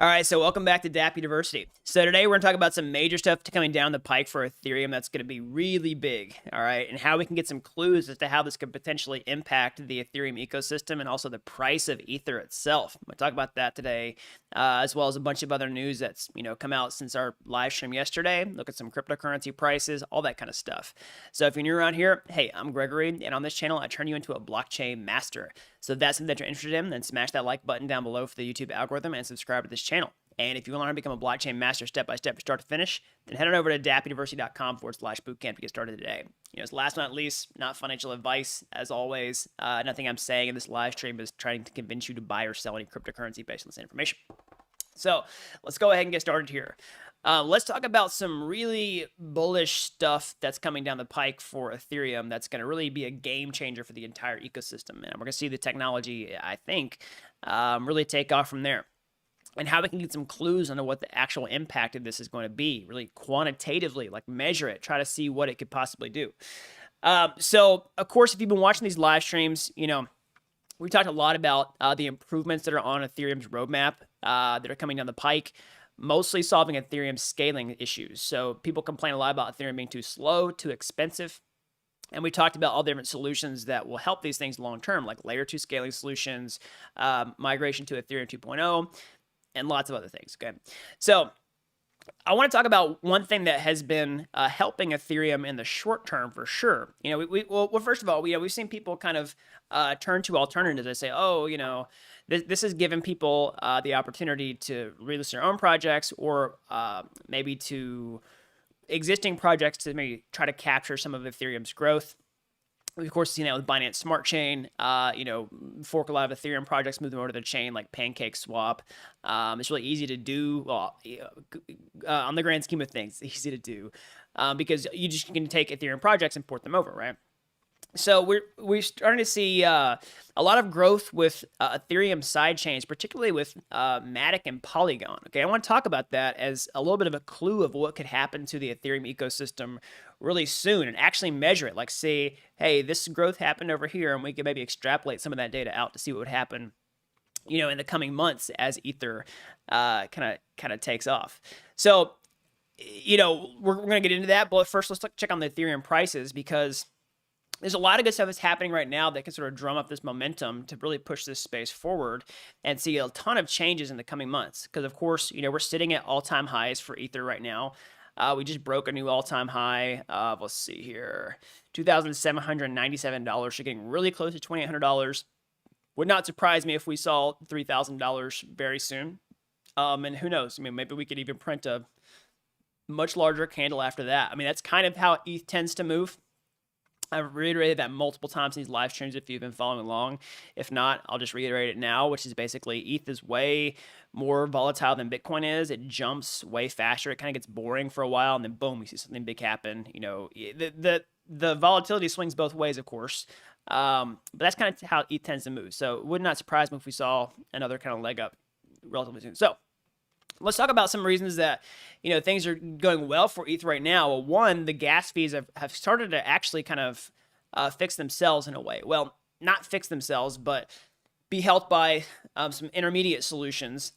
All right, so welcome back to Dapp University. So today we're going to talk about some major stuff coming down the pike for Ethereum that's going to be really big, all right, and how we can get some clues as to how this could potentially impact the Ethereum ecosystem and also the price of Ether itself. I'm going to talk about that today, as well as a bunch of other news that's come out since our live stream yesterday. Look at some cryptocurrency prices, all that kind of stuff. So if you're new around here, hey, I'm Gregory, and on this channel I turn you into a blockchain master. So if that's something that you're interested in, then smash that like button down below for the YouTube algorithm and subscribe to this channel. And if you want to learn to become a blockchain master step-by-step from start to finish, then head on over to dappuniversity.com/bootcamp to get started today. Last but not least, not financial advice, as always. Nothing I'm saying in this live stream is trying to convince you to buy or sell any cryptocurrency based on this information. So let's go ahead and get started here. Let's talk about some really bullish stuff that's coming down the pike for Ethereum that's going to really be a game changer for the entire ecosystem. And we're going to see the technology, I think, really take off from there. And how we can get some clues on what the actual impact of this is going to be, really quantitatively, like measure it, try to see what it could possibly do. So, of course, if you've been watching these live streams, we talked a lot about the improvements that are on Ethereum's roadmap that are coming down the pike, mostly solving Ethereum's scaling issues. So people complain a lot about Ethereum being too slow, too expensive. And we talked about all the different solutions that will help these things long term, like layer 2 scaling solutions, migration to Ethereum 2.0, and lots of other things. Okay, so I want to talk about one thing that has been helping Ethereum in the short term for sure. Well, first of all, we've seen people kind of turn to alternatives. They say, oh, this has given people the opportunity to release their own projects or maybe to existing projects to maybe try to capture some of Ethereum's growth. We've, of course, seen that with Binance Smart Chain, fork a lot of Ethereum projects, move them over to the chain like Pancake Swap. It's really easy to do. Well, on the grand scheme of things, it's easy to do because you just can take Ethereum projects and port them over, right? So we're starting to see a lot of growth with Ethereum sidechains, particularly with Matic and Polygon. Okay, I want to talk about that as a little bit of a clue of what could happen to the Ethereum ecosystem really soon and actually measure it. Like say, hey, this growth happened over here, and we could maybe extrapolate some of that data out to see what would happen, in the coming months as Ether kind of takes off. So, we're going to get into that, but first let's check on the Ethereum prices because there's a lot of good stuff that's happening right now that can sort of drum up this momentum to really push this space forward and see a ton of changes in the coming months. Because, of course, we're sitting at all-time highs for Ether right now. We just broke a new all-time high of, let's see here, $2,797. So getting really close to $2,800. Would not surprise me if we saw $3,000 very soon. And who knows? Maybe we could even print a much larger candle after that. That's kind of how ETH tends to move. I've reiterated that multiple times in these live streams if you've been following along. If not, I'll just reiterate it now, which is basically ETH is way more volatile than Bitcoin is. It jumps way faster. It kind of gets boring for a while, and then boom, you see something big happen. The volatility swings both ways, of course. But that's kind of how ETH tends to move. So it would not surprise me if we saw another kind of leg up relatively soon. So let's talk about some reasons that, things are going well for ETH right now. Well, one, the gas fees have started to actually kind of fix themselves in a way. Well, not fix themselves, but be helped by some intermediate solutions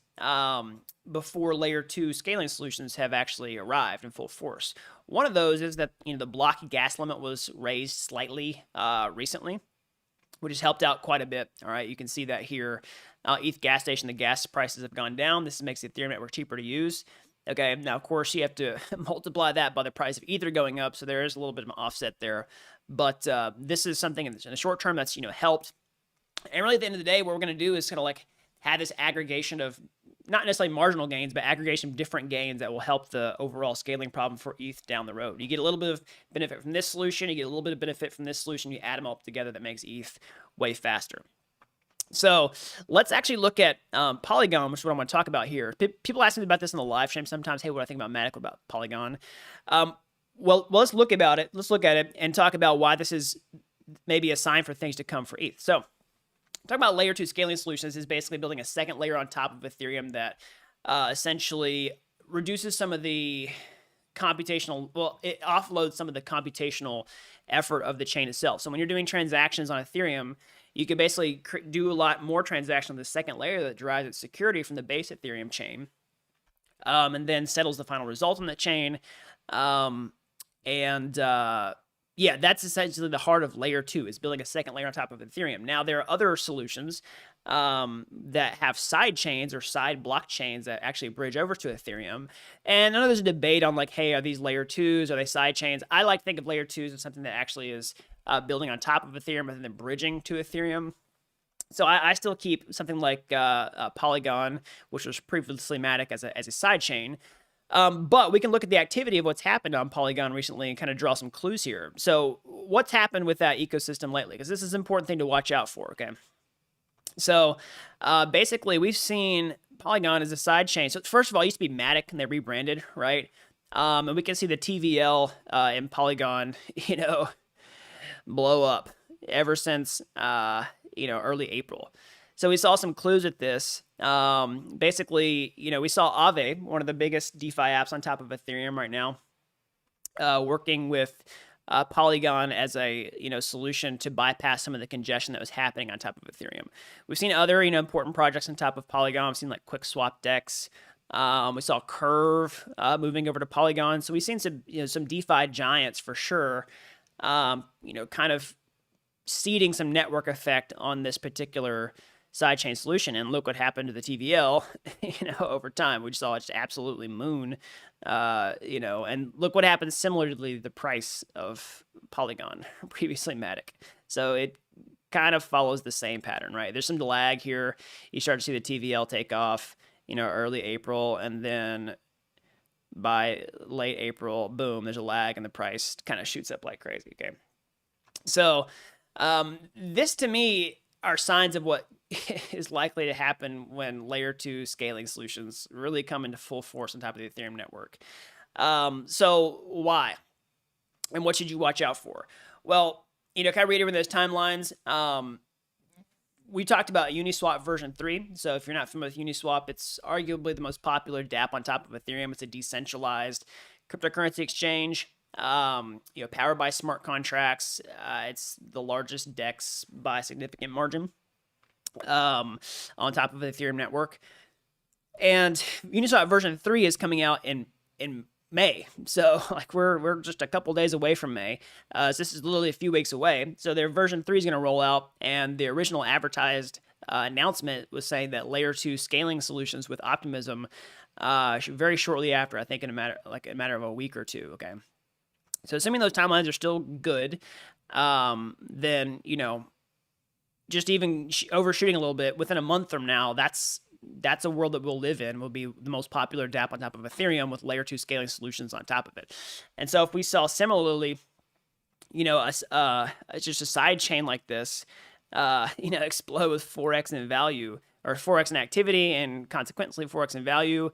before layer 2 scaling solutions have actually arrived in full force. One of those is that, the block gas limit was raised slightly recently, which has helped out quite a bit. All right, you can see that here. ETH gas station, the gas prices have gone down. This makes the Ethereum network cheaper to use. Okay, now, of course, you have to multiply that by the price of Ether going up, so there is a little bit of an offset there. But this is something in the short term that's, helped. And really, at the end of the day, what we're going to do is kind of like have this aggregation of not necessarily marginal gains, but aggregation of different gains that will help the overall scaling problem for ETH down the road. You get a little bit of benefit from this solution, you get a little bit of benefit from this solution, you add them all together, that makes ETH way faster. So let's actually look at Polygon, which is what I want to talk about here. People ask me about this in the live stream sometimes. Hey, what do I think about Matic, about Polygon? Well, let's look at it. Let's look at it and talk about why this is maybe a sign for things to come for ETH. So talking about layer 2 scaling solutions is basically building a second layer on top of Ethereum that essentially reduces some of the computational, it offloads some of the computational effort of the chain itself. So when you're doing transactions on Ethereum, you can basically do a lot more transactions on the second layer that derives its security from the base Ethereum chain, and then settles the final result on the chain. Yeah, that's essentially the heart of layer 2, is building a second layer on top of Ethereum. Now, there are other solutions that have side chains or side blockchains that actually bridge over to Ethereum. And I know there's a debate on, like, hey, are these layer 2s? Are they side chains? I like to think of layer 2s as something that actually is building on top of Ethereum and then bridging to Ethereum. So I still keep something like Polygon, which was previously Matic, as a side chain. But we can look at the activity of what's happened on Polygon recently and kind of draw some clues here. So what's happened with that ecosystem lately? Because this is an important thing to watch out for, okay? So basically, we've seen Polygon as a side chain. So first of all, it used to be Matic, and they rebranded, right? And we can see the TVL in Polygon, blow up ever since, early April. So we saw some clues with this. Basically, we saw Aave, one of the biggest DeFi apps on top of Ethereum right now, working with Polygon as a solution to bypass some of the congestion that was happening on top of Ethereum. We've seen other important projects on top of Polygon. We've seen like QuickSwap DEX. We saw Curve moving over to Polygon. So we've seen some DeFi giants for sure. Kind of seeding some network effect on this particular sidechain solution. And look what happened to the TVL, over time. We saw it just absolutely moon, and look what happened similarly to the price of Polygon, previously Matic. So it kind of follows the same pattern, right? There's some lag here. You start to see the TVL take off, early April, and then by late April, boom, there's a lag and the price kind of shoots up like crazy, okay? So this to me are signs of what is likely to happen when layer 2 scaling solutions really come into full force on top of the Ethereum network. So why? And what should you watch out for? Well, kind of reading those timelines, we talked about Uniswap version 3. So if you're not familiar with Uniswap, it's arguably the most popular Dapp on top of Ethereum. It's a decentralized cryptocurrency exchange. Powered by smart contracts. It's the largest DEX by a significant margin on top of the Ethereum network. And Uniswap version 3 is coming out in May. So like we're just a couple days away from May. So this is literally a few weeks away. So their version 3 is going to roll out, and the original advertised announcement was saying that layer 2 scaling solutions with Optimism very shortly after, I think in a matter of a week or two, okay? So assuming those timelines are still good, then, just even overshooting a little bit, within a month from now, that's a world that we'll live in, will be the most popular Dapp on top of Ethereum with layer 2 scaling solutions on top of it. And so if we saw similarly, just a side chain like this, explode with 4x in value, or 4x in activity, and consequently 4x in value,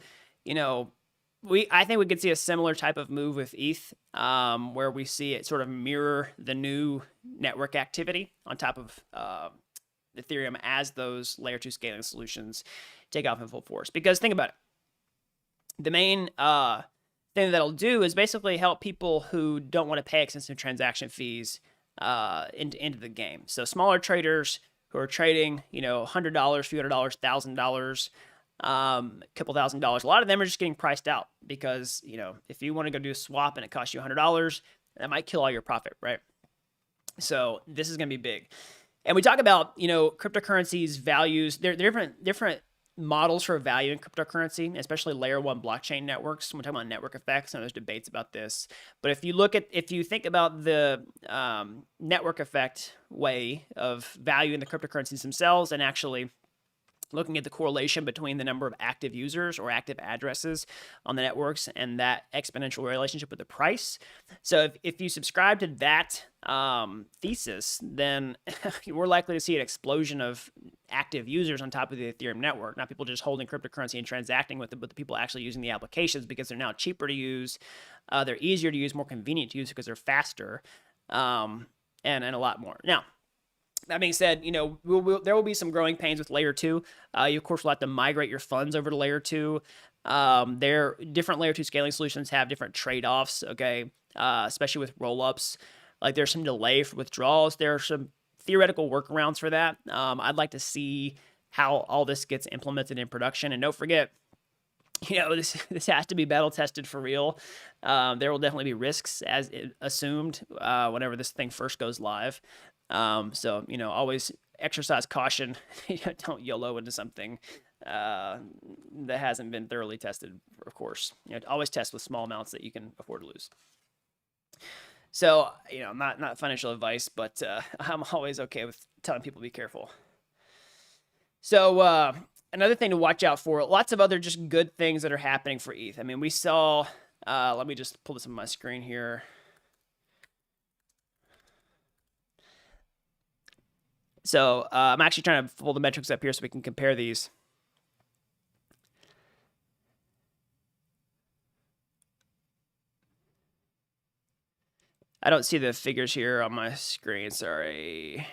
I think we could see a similar type of move with ETH, where we see it sort of mirror the new network activity on top of Ethereum as those layer 2 scaling solutions take off in full force. Because think about it. The main thing that'll do is basically help people who don't want to pay extensive transaction fees into the game. So smaller traders who are trading, $100, few $100, $1,000, couple $1,000. A lot of them are just getting priced out because, if you want to go do a swap and it costs you $100, that might kill all your profit, right? So this is going to be big. And we talk about, cryptocurrencies, values. There are different models for valuing cryptocurrency, especially layer 1 blockchain networks. We're talking about network effects, and there's debates about this. But if you think about the network effect way of valuing the cryptocurrencies themselves, and actually looking at the correlation between the number of active users or active addresses on the networks and that exponential relationship with the price. So if you subscribe to that thesis, then we're likely to see an explosion of active users on top of the Ethereum network, not people just holding cryptocurrency and transacting with it, but the people actually using the applications because they're now cheaper to use, they're easier to use, more convenient to use because they're faster, and a lot more. Now, that being said, there will be some growing pains with layer 2. You, of course, will have to migrate your funds over to layer 2. Different layer 2 scaling solutions have different trade-offs, okay, especially with roll-ups. Like there's some delay for withdrawals. There are some theoretical workarounds for that. I'd like to see how all this gets implemented in production. And don't forget, this has to be battle tested for real. There will definitely be risks as assumed whenever this thing first goes live. So always exercise caution. Don't YOLO into something that hasn't been thoroughly tested, of course. Always test with small amounts that you can afford to lose. So, not financial advice, but I'm always okay with telling people to be careful. So, another thing to watch out for, lots of other just good things that are happening for ETH. I mean, we saw, let me just pull this on my screen here. So I'm actually trying to pull the metrics up here so we can compare these. I don't see the figures here on my screen, sorry.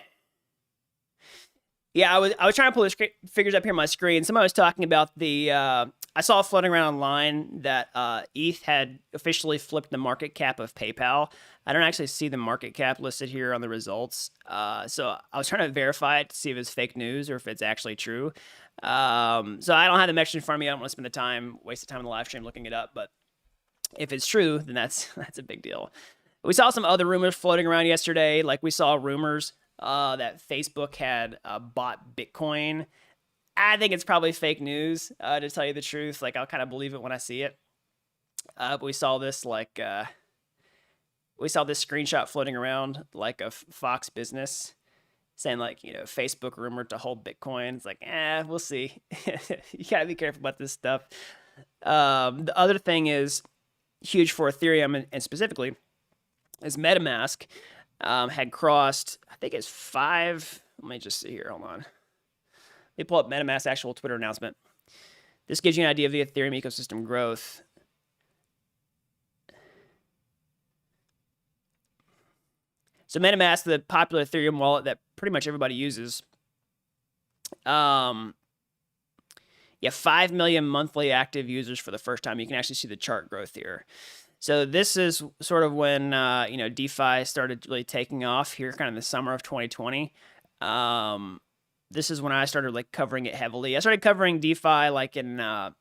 Yeah, I was trying to pull the figures up here on my screen. Somebody was talking about the, I saw floating around online that ETH had officially flipped the market cap of PayPal. I don't actually see the market cap listed here on the results. So I was trying to verify it to see if it's fake news or if it's actually true. So I don't have the metrics in front of me. I don't want to spend the time, waste the time in the live stream looking it up. But if it's true, then that's a big deal. We saw some other rumors floating around yesterday. Like we saw rumors that Facebook had bought Bitcoin. I think it's probably fake news, to tell you the truth. Like, I'll kind of believe it when I see it. But we saw this, we saw this screenshot floating around, like, of Fox Business saying, like, Facebook rumored to hold Bitcoin. It's like, we'll see. You gotta be careful about this stuff. The other thing is huge for Ethereum, and specifically, is Metamask had crossed, I think it's 5. Let me just see here. Hold on. They pull up Metamask's actual Twitter announcement. This gives you an idea of the Ethereum ecosystem growth. So Metamask, the popular Ethereum wallet that pretty much everybody uses, 5 million monthly active users for the first time. You can actually see the chart growth here. So this is sort of when DeFi started really taking off here, kind of in the summer of 2020. This is when I started covering it heavily. I started covering DeFi in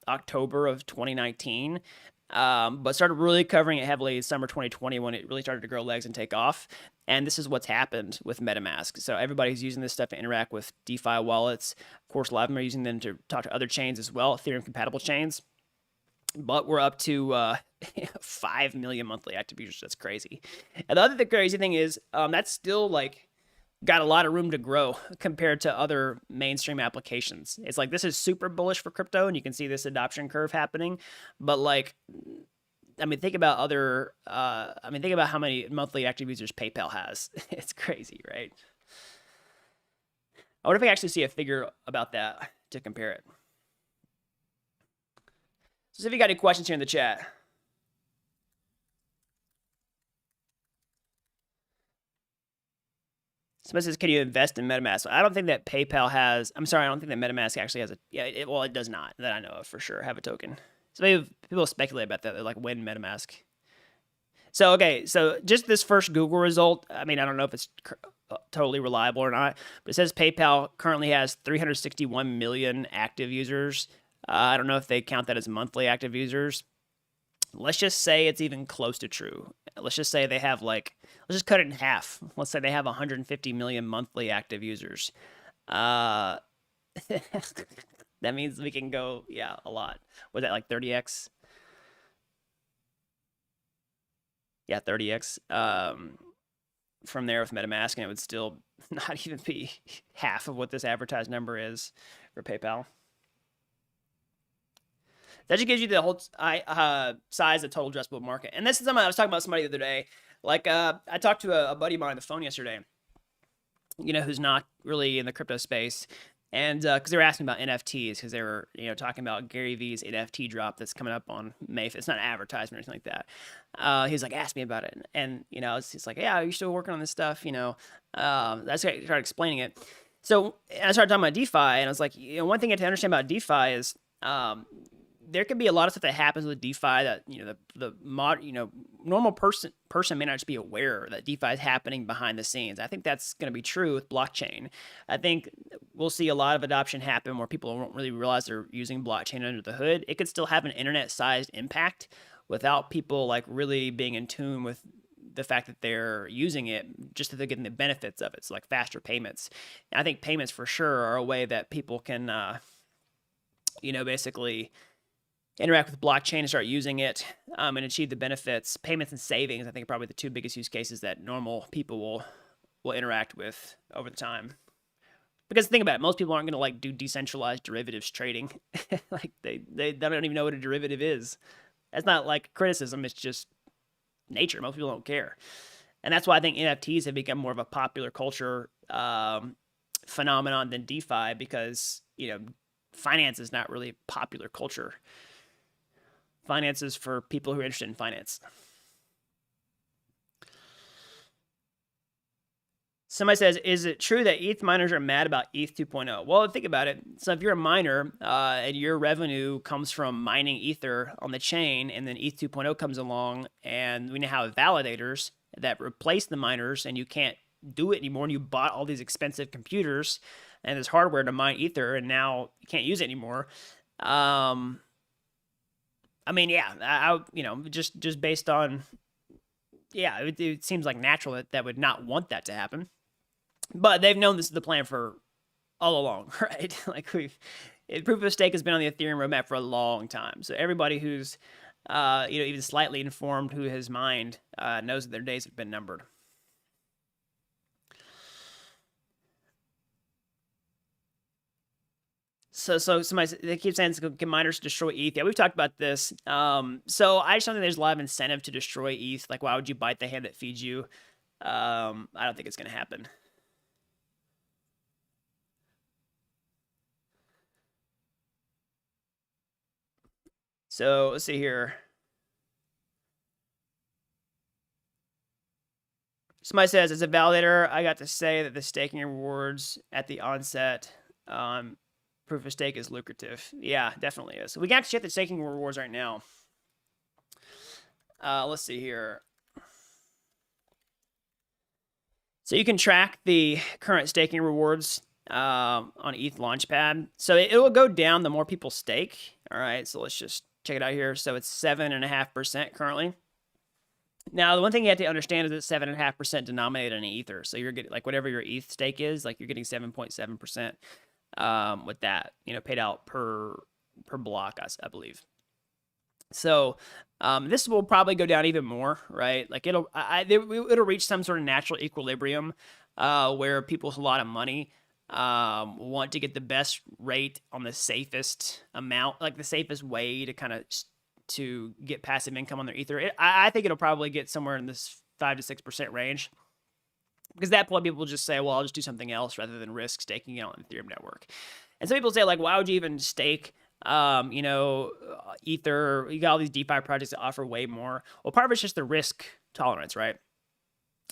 October of 2019, but started really covering it heavily in summer 2020 when it really started to grow legs and take off. And this is what's happened with MetaMask. So everybody's using this stuff to interact with DeFi wallets. Of course, a lot of them are using them to talk to other chains as well, Ethereum compatible chains. But we're up to 5 million monthly active users. That's crazy. And the other crazy thing is that's still got a lot of room to grow compared to other mainstream applications. It's this is super bullish for crypto, and you can see this adoption curve happening. But think about other. Think about how many monthly active users PayPal has. It's crazy, right? I wonder if I actually see a figure about that to compare it. So if you got any questions here in the chat. Somebody says, can you invest in MetaMask? I don't think that PayPal has, I don't think that MetaMask actually has it does not, that I know of for sure, have a token. So maybe people speculate about that. They're when MetaMask. So, okay, so just this first Google result, I don't know if it's totally reliable or not, but it says PayPal currently has 361 million active users. I don't know if they count that as monthly active users. Let's just say it's even close to true. Let's just say they have let's just cut it in half. Let's say they have 150 million monthly active users. That means we can go, a lot. Was that 30x? Yeah, 30x. From there with MetaMask, and it would still not even be half of what this advertised number is for PayPal. That just gives you the whole size of total addressable market. And this is something I was talking about somebody the other day. I talked to a buddy of mine on the phone yesterday, who's not really in the crypto space. And because they were asking about NFTs, because they were, talking about Gary V's NFT drop that's coming up on May 5th. It's not an advertisement or anything like that. He's like, ask me about it. And, he's like, yeah, are you still working on this stuff? That's why I started explaining it. So I started talking about DeFi, and I was like, one thing you have to understand about DeFi is, there could be a lot of stuff that happens with DeFi that normal person may not just be aware that DeFi is happening behind the scenes. I think that's going to be true with blockchain. I think we'll see a lot of adoption happen where people won't really realize they're using blockchain under the hood. It could still have an internet-sized impact without people like really being in tune with the fact that they're using it, just that they're getting the benefits of it. So like faster payments. And I think payments for sure are a way that people can, basically interact with blockchain and start using it and achieve the benefits. Payments and savings, I think, are probably the two biggest use cases that normal people will interact with over the time. Because think about it, most people aren't going to like do decentralized derivatives trading. Like they don't even know what a derivative is. That's not like criticism, it's just nature. Most people don't care. And that's why I think NFTs have become more of a popular culture phenomenon than DeFi, because, finance is not really popular culture. Finance is for people who are interested in finance. Somebody says, is it true that ETH miners are mad about ETH 2.0? Well, think about it. So if you're a miner and your revenue comes from mining Ether on the chain, and then ETH 2.0 comes along, and we now have validators that replace the miners, and you can't do it anymore, and you bought all these expensive computers and this hardware to mine Ether, and now you can't use it anymore. Just based on, it seems like natural that would not want that to happen. But they've known this is the plan for all along, right? Like proof of stake has been on the Ethereum roadmap for a long time. So everybody who's, even slightly informed who has mined knows that their days have been numbered. So somebody, they keep saying, can miners destroy ETH? Yeah, we've talked about this. So I just don't think there's a lot of incentive to destroy ETH. Like, why would you bite the hand that feeds you? I don't think it's going to happen. So let's see here. Somebody says, as a validator, I got to say that the staking rewards at the onset proof of stake is lucrative. Yeah, definitely is. So we can actually check the staking rewards right now. Let's see here. So you can track the current staking rewards on ETH Launchpad. So it will go down the more people stake. All right, so let's just check it out here. So it's 7.5% currently. Now, the one thing you have to understand is that 7.5% denominated in Ether. So you're getting, like, whatever your ETH stake is, like, you're getting 7.7% with that, paid out per block, I believe. So this will probably go down even more, right? Like it'll reach some sort of natural equilibrium where people with a lot of money want to get the best rate on the safest amount, like the safest way to kind of to get passive income on their Ether. I think it'll probably get somewhere in this 5 to 6% range. Because at that point, people will just say, well, I'll just do something else rather than risk staking it on the Ethereum network. And some people say, like, why would you even stake, Ether? You got all these DeFi projects that offer way more. Well, part of it's just the risk tolerance, right?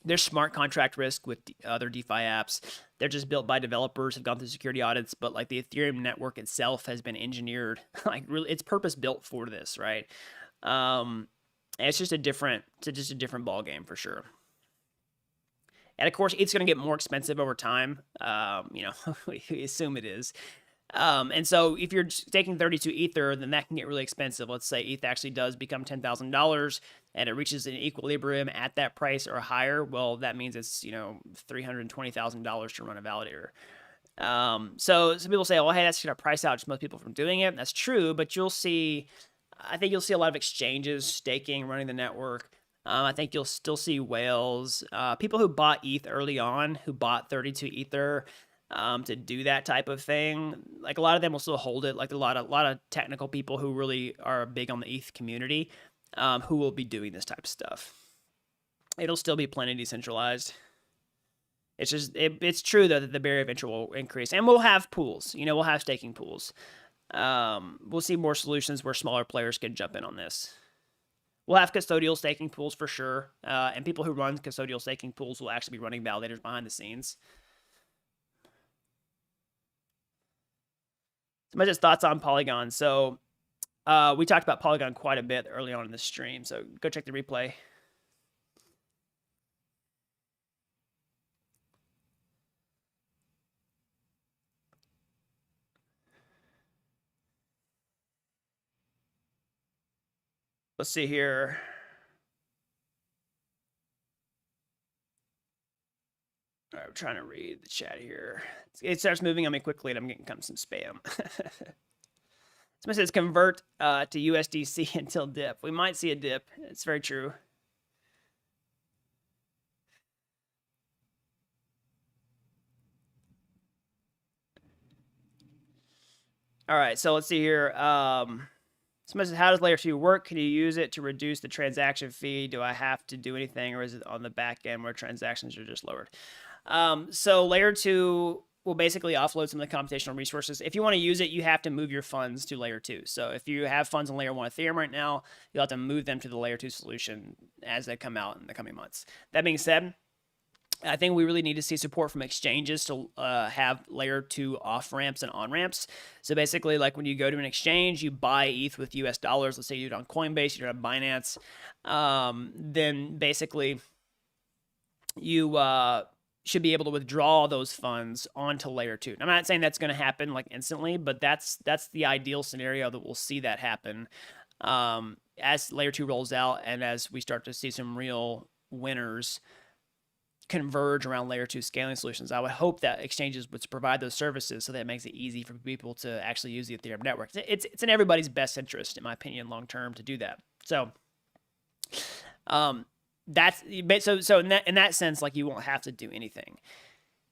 There's smart contract risk with other DeFi apps. They're just built by developers, have gone through security audits, but like the Ethereum network itself has been engineered, like really, it's purpose built for this, right? And it's just a different ball game for sure. And of course, it's going to get more expensive over time. We assume it is. And so if you're staking 32 Ether, then that can get really expensive. Let's say ETH actually does become $10,000 and it reaches an equilibrium at that price or higher. Well, that means it's, $320,000 to run a validator. So some people say, well, hey, that's going to price out just most people from doing it. That's true, but I think you'll see a lot of exchanges, staking, running the network. I think you'll still see whales, people who bought ETH early on, who bought 32 Ether to do that type of thing. Like a lot of them will still hold it. Like a lot of technical people who really are big on the ETH community, who will be doing this type of stuff. It'll still be plenty decentralized. It's just it's true though that the barrier of entry will increase, and we'll have pools. We'll have staking pools. We'll see more solutions where smaller players can jump in on this. We'll have custodial staking pools for sure, and people who run custodial staking pools will actually be running validators behind the scenes. Somebody just thoughts on Polygon. So We talked about Polygon quite a bit early on in the stream, so go check the replay. Let's see here. All right, I'm trying to read the chat here. It starts moving on me quickly, and I'm getting some spam. Somebody says convert to USDC until dip. We might see a dip. It's very true. All right, so let's see here. Somebody says, how does layer 2 work? Can you use it to reduce the transaction fee? Do I have to do anything, or is it on the back end where transactions are just lowered? So layer 2 will basically offload some of the computational resources. If you want to use it, you have to move your funds to layer 2. So if you have funds on layer 1 Ethereum right now, you'll have to move them to the layer 2 solution as they come out in the coming months. That being said, I think we really need to see support from exchanges to have layer 2 off ramps and on ramps. So basically, like when you go to an exchange, you buy ETH with US dollars. Let's say you do it on Coinbase, you do it on Binance. Then basically, you should be able to withdraw those funds onto layer 2. I'm not saying that's going to happen like instantly, but that's the ideal scenario that we'll see that happen as layer 2 rolls out and as we start to see some real winners converge around layer 2 scaling solutions. I would hope that exchanges would provide those services so that it makes it easy for people to actually use the Ethereum network. It's in everybody's best interest, in my opinion, long term to do that. So that's so in that sense, like you won't have to do anything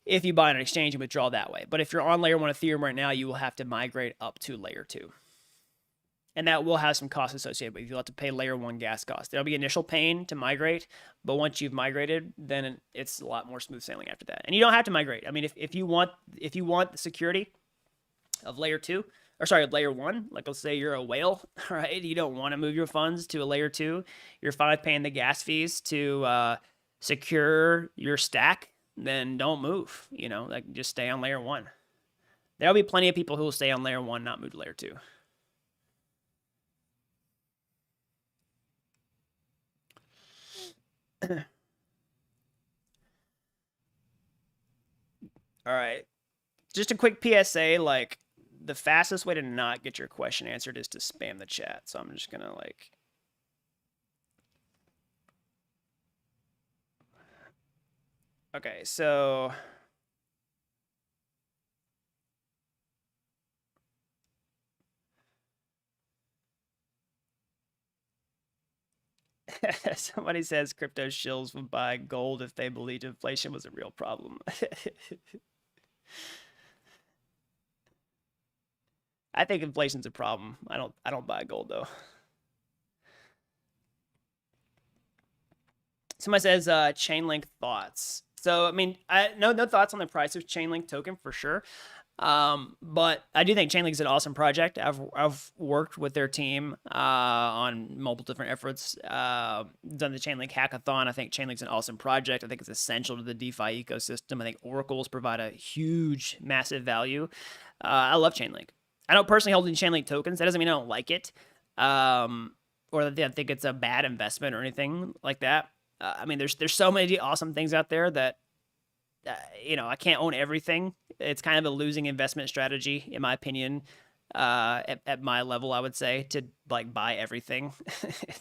if you buy on an exchange and withdraw that way. But if you're on layer 1 Ethereum right now, you will have to migrate up to layer 2. And that will have some costs associated with it. You'll have to pay layer 1 gas costs. There'll be initial pain to migrate, but once you've migrated, then it's a lot more smooth sailing after that. And you don't have to migrate. I mean, if you want the security of layer 2, or sorry, layer 1, like let's say you're a whale, right? You don't want to move your funds to a layer 2. You're fine with paying the gas fees to secure your stack, then don't move. Like just stay on layer 1. There'll be plenty of people who will stay on layer 1, not move to layer 2. All right. Just a quick PSA, like the fastest way to not get your question answered is to spam the chat. So I'm just going to like okay, so somebody says crypto shills would buy gold if they believed inflation was a real problem. I think inflation's a problem. I don't buy gold though. Somebody says Chainlink thoughts. So I mean, no thoughts on the price of Chainlink token for sure. But I do think Chainlink is an awesome project. I've worked with their team on multiple different efforts. Done the Chainlink hackathon. I think Chainlink's an awesome project. I think it's essential to the DeFi ecosystem. I think oracles provide a huge, massive value. I love Chainlink. I don't personally hold any Chainlink tokens. That doesn't mean I don't like it, or that I think it's a bad investment or anything like that. I mean, there's so many awesome things out there that I can't own everything. It's kind of a losing investment strategy, in my opinion. At my level, I would say, to like buy everything.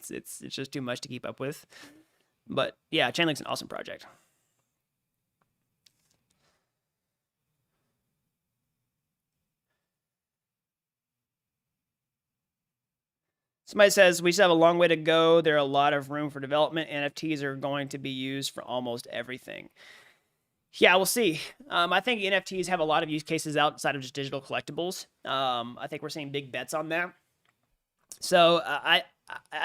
it's just too much to keep up with. But yeah, Chainlink's an awesome project. Somebody says, we still have a long way to go. There are a lot of room for development. NFTs are going to be used for almost everything. Yeah, we'll see. I think NFTs have a lot of use cases outside of just digital collectibles. I think we're seeing big bets on that. So I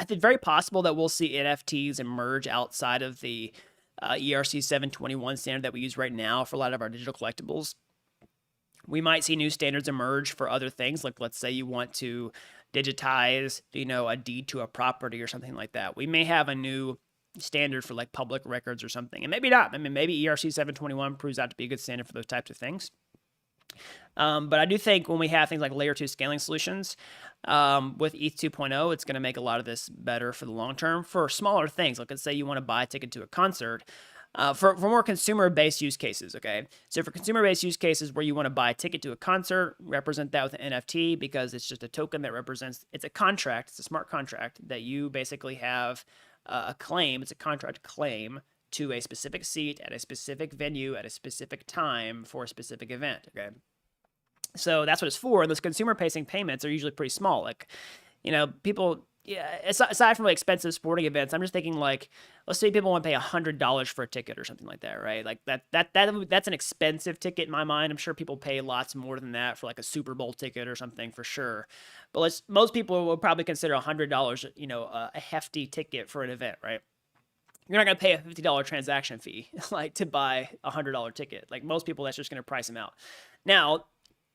think very possible that we'll see NFTs emerge outside of the ERC 721 standard that we use right now for a lot of our digital collectibles. We might see new standards emerge for other things, like let's say you want to digitize, a deed to a property or something like that. We may have a new standard for like public records or something, and maybe not. I mean, maybe ERC 721 proves out to be a good standard for those types of things. But I do think when we have things like layer 2 scaling solutions with ETH 2.0, it's going to make a lot of this better for the long term for smaller things. Like, let's say you want to buy a ticket to a concert. For more consumer-based use cases, okay? So for consumer-based use cases where you want to buy a ticket to a concert, represent that with an NFT because it's just a token that represents, it's a contract, it's a smart contract that you basically have a claim, it's a contract claim to a specific seat at a specific venue at a specific time for a specific event, okay? So that's what it's for. And those consumer-facing payments are usually pretty small. Like, people, yeah, aside from like expensive sporting events, I'm just thinking like, let's say people want to pay $100 for a ticket or something like that, right? Like that's an expensive ticket in my mind. I'm sure people pay lots more than that for like a Super Bowl ticket or something for sure. But most people will probably consider $100, a hefty ticket for an event, right? You're not going to pay a $50 transaction fee like to buy a $100 ticket. Like most people, that's just going to price them out. Now,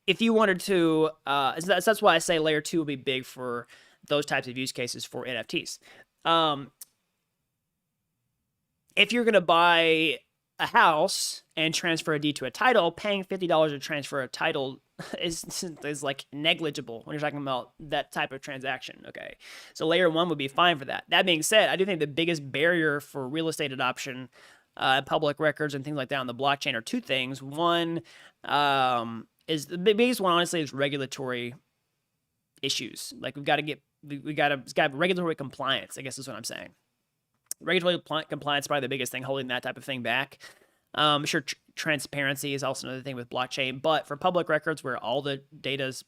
if you wanted to, that's why I say layer 2 will be big for those types of use cases for NFTs. If you're going to buy a house and transfer a deed to a title, paying $50 to transfer a title is like negligible when you're talking about that type of transaction, okay? So layer 1 would be fine for that. That being said, I do think the biggest barrier for real estate adoption, public records and things like that on the blockchain are two things. One, is the biggest one, honestly, is regulatory issues. Like it's got to have regulatory compliance, I guess is what I'm saying. Regulatory compliance is probably the biggest thing holding that type of thing back. I'm sure transparency is also another thing with blockchain, but for public records where all the data is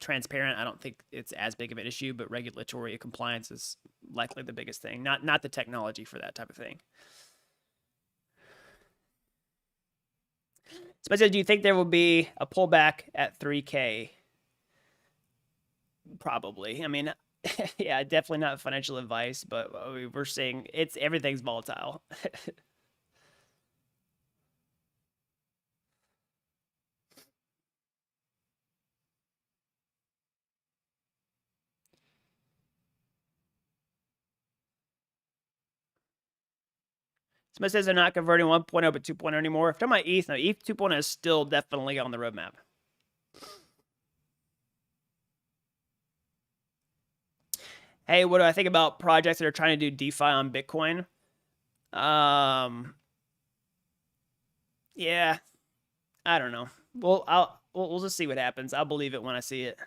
transparent, I don't think it's as big of an issue, but regulatory compliance is likely the biggest thing, not the technology for that type of thing. Spencer, do you think there will be a pullback at 3K? Probably. I mean, yeah, definitely not financial advice, but we're seeing everything's volatile. Somebody says they're not converting 1.0 but 2.0 anymore. If I'm talking about ETH, no, ETH 2.0 is still definitely on the roadmap. Hey, what do I think about projects that are trying to do DeFi on Bitcoin? Yeah, I don't know. We'll just see what happens. I'll believe it when I see it.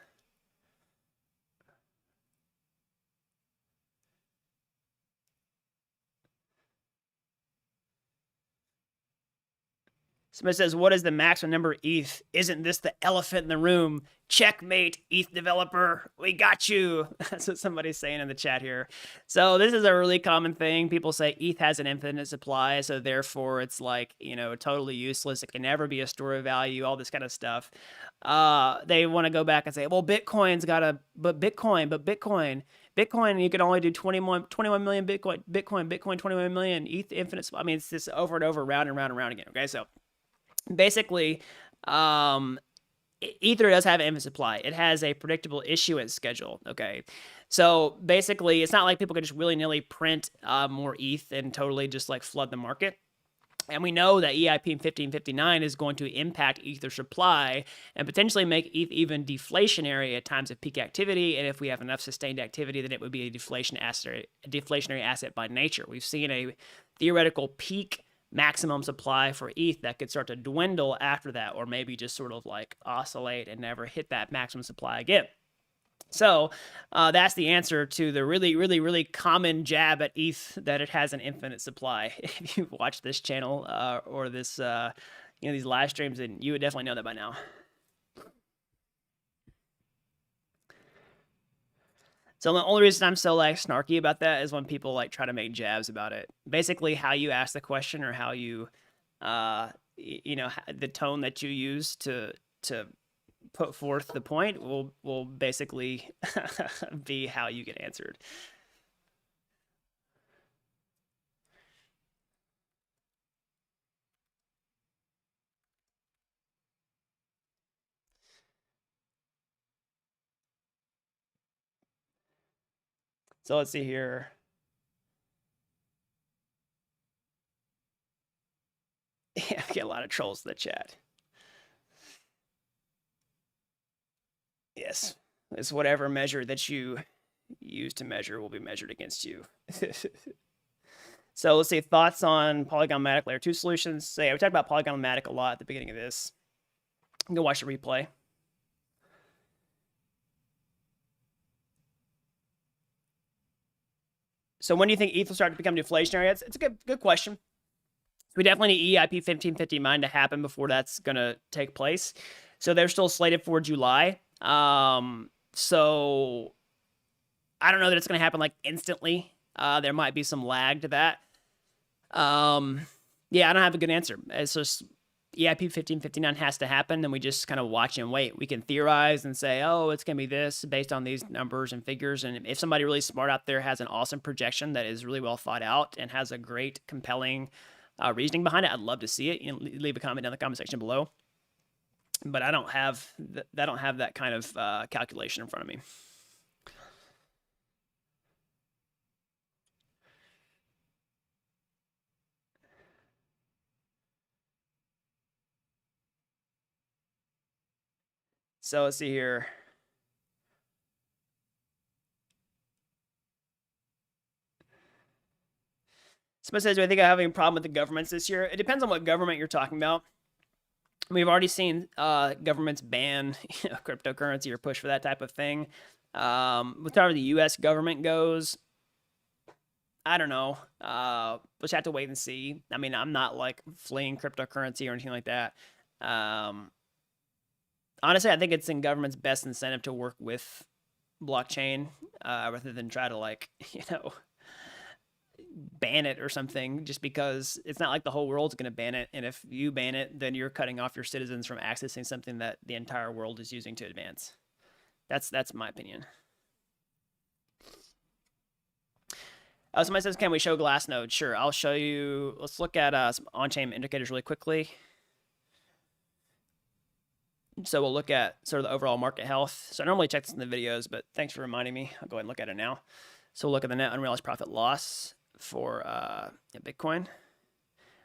Somebody says, what is the maximum number of ETH? Isn't this the elephant in the room? Checkmate, ETH developer. We got you. That's what somebody's saying in the chat here. So this is a really common thing. People say ETH has an infinite supply, so therefore it's like, totally useless. It can never be a store of value, all this kind of stuff. They want to go back and say, well, Bitcoin, you can only do 21 million Bitcoin, 21 million ETH infinite. I mean, it's just over and over, round and round and round again. Okay, so basically, Ether does have an infinite supply. It has a predictable issuance schedule, okay? So basically, it's not like people can just willy-nilly print more ETH and totally just like flood the market. And we know that EIP 1559 is going to impact Ether supply and potentially make ETH even deflationary at times of peak activity. And if we have enough sustained activity, then it would be a deflationary asset by nature. We've seen a theoretical peak maximum supply for ETH that could start to dwindle after that, or maybe just sort of like oscillate and never hit that maximum supply again. So that's the answer to the really, really, really common jab at ETH that it has an infinite supply. If you've watched this channel or this, these live streams, then you would definitely know that by now. So the only reason I'm so like snarky about that is when people like try to make jabs about it. Basically, how you ask the question or how you, the tone that you use to put forth the point will basically be how you get answered. So let's see here. Yeah, I get a lot of trolls in the chat. Yes, it's whatever measure that you use to measure will be measured against you. So let's see, thoughts on Polygon-matic layer 2 solutions. So yeah, we talked about Polygon-matic a lot at the beginning of this. You can watch the replay. So when do you think ETH will start to become deflationary? It's a good question. We definitely need EIP 1550 mine to happen before that's going to take place. So they're still slated for July. So I don't know that it's going to happen like instantly. There might be some lag to that. Yeah, I don't have a good answer. It's just EIP 1559 has to happen, then we just kind of watch and wait. We can theorize and say, oh, it's going to be this based on these numbers and figures. And if somebody really smart out there has an awesome projection that is really well thought out and has a great, compelling reasoning behind it, I'd love to see it. You know, leave a comment in the comment section below. But I don't have that kind of calculation in front of me. So let's see here. Someone says, do I think I'm having a problem with the governments this year? It depends on what government you're talking about. We've already seen governments ban cryptocurrency or push for that type of thing. With how the U.S. government goes, I don't know. We'll just have to wait and see. I mean, I'm not like fleeing cryptocurrency or anything like that. Honestly, I think it's in government's best incentive to work with blockchain rather than try to like, ban it or something, just because it's not like the whole world's going to ban it. And if you ban it, then you're cutting off your citizens from accessing something that the entire world is using to advance. That's my opinion. Somebody says, can we show Glassnode? Sure, I'll show you. Let's look at some on-chain indicators really quickly. So we'll look at sort of the overall market health. So I normally check this in the videos, but thanks for reminding me. I'll go ahead and look at it now. So we'll look at the net unrealized profit loss for Bitcoin.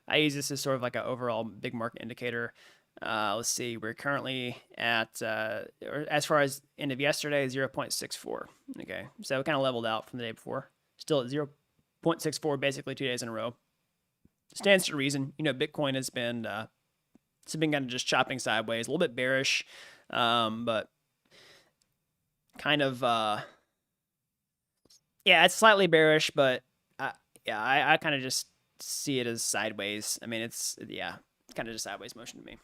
I use this as sort of like an overall big market indicator. Let's see, we're currently at, as far as end of yesterday, 0.64. Okay, so it kind of leveled out from the day before. Still at 0.64 basically 2 days in a row. Stands to reason. Bitcoin has been it's been kind of just chopping sideways, a little bit bearish, but kind of yeah, it's slightly bearish, but yeah, I kind of just see it as sideways. I mean, it's kind of just sideways motion to me.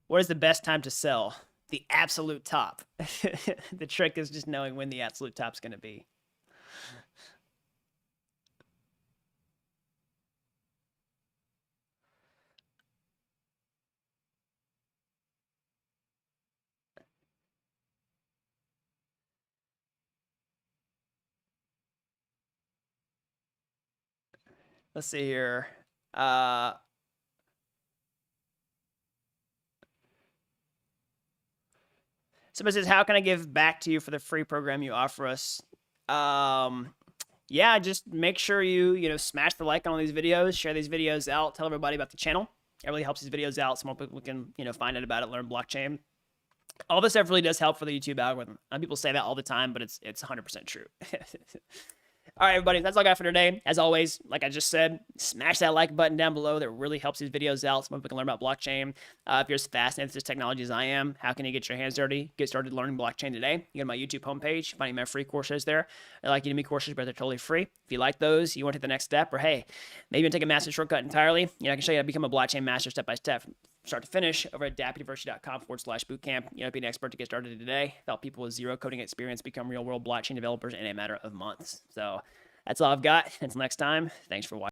What is the best time to sell? The absolute top. The trick is just knowing when the absolute top's going to be. Let's see here. Somebody says, how can I give back to you for the free program you offer us? Yeah, just make sure you smash the like on all these videos, share these videos out, tell everybody about the channel. It really helps these videos out so more people can find out about it, learn blockchain. All this stuff really does help for the YouTube algorithm. People say that all the time, but it's 100% true. All right, everybody, that's all I got for today. As always, like I just said, smash that like button down below. That really helps these videos out so people can learn about blockchain. If you're as fascinated with this technology as I am, how can you get your hands dirty? Get started learning blockchain today. You go to my YouTube homepage, find my free courses there. I like Udemy courses, but they're totally free. If you like those, you want to hit the next step, or hey, maybe you take a master shortcut entirely. I can show you how to become a blockchain master step by step, start to finish, over at dappuniversity.com/bootcamp. Be an expert to get started today. Help people with zero coding experience become real world blockchain developers in a matter of months. So that's all I've got. Until next time, thanks for watching.